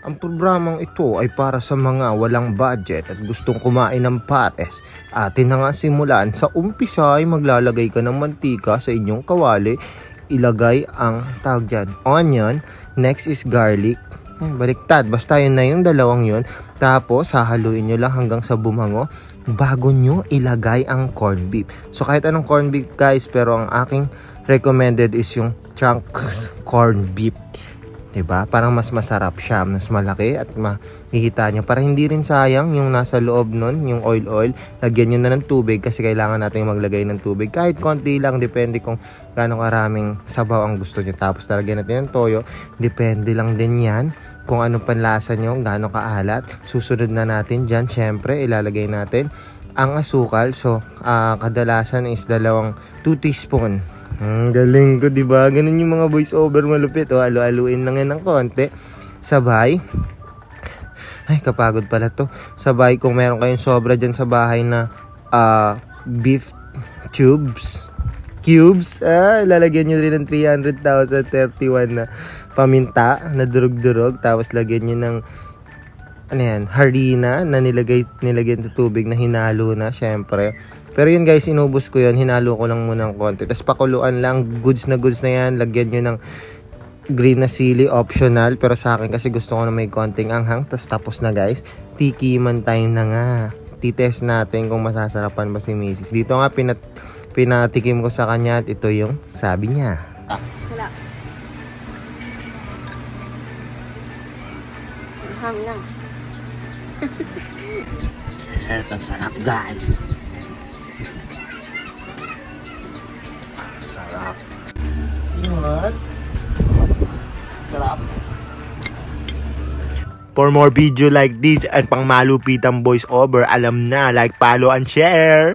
Ang programang ito ay para sa mga walang budget at gustong kumain ng pares. Atin na nga simulan. Sa umpisa ay maglalagay ka ng mantika sa inyong kawali. Ilagay ang tawag dyan, onion. Next is garlic. Baliktad, basta yun na yung dalawang yun. Tapos hahaluin nyo lang hanggang sa bumango bago nyo ilagay ang corned beef. So kahit anong corned beef guys, pero ang aking recommended is yung chunks corned beef. Diba? Parang mas masarap siya, mas malaki at makikita nyo. Para hindi rin sayang yung nasa loob nun, yung oil. Lagyan nyo na ng tubig kasi kailangan natin maglagay ng tubig. Kahit konti lang, depende kung gaano karaming sabaw ang gusto nyo. Tapos talagyan natin ng toyo. Depende lang din yan kung anong panlasa nyo, gaano kaalat. Susunod na natin dyan, syempre, ilalagay natin ang asukal. So, kadalasan is 2 teaspoon. Galing ko, diba? Ganun yung mga voice over malupit. Alu-aluin lang yan ng konti. Sabay. Ay, kapagod pala to. Sabay, kung meron kayong sobra dyan sa bahay na beef cubes, lalagyan nyo rin ng 300,031 na paminta na durog-durog. Tapos lagyan nyo ng harina na nilagyan sa tubig na hinalo na, syempre. Pero yun guys, inubos ko yun. Hinalo ko lang muna ng konti. Tapos pakuluan lang. Goods na yan. Lagyan nyo ng green na sili. Optional. Pero sa akin kasi gusto ko na may konting anghang. Tapos na guys. Tikiman time na nga. Titest natin kung masasarapan ba si Mrs. Dito nga pinatikim ko sa kanya. At ito yung sabi niya. Wala. Ham lang. Eto, sarap guys. Sarap. Singot. Sarap. For more video like this and pang malupitang voice over, alam na, like, follow, and share.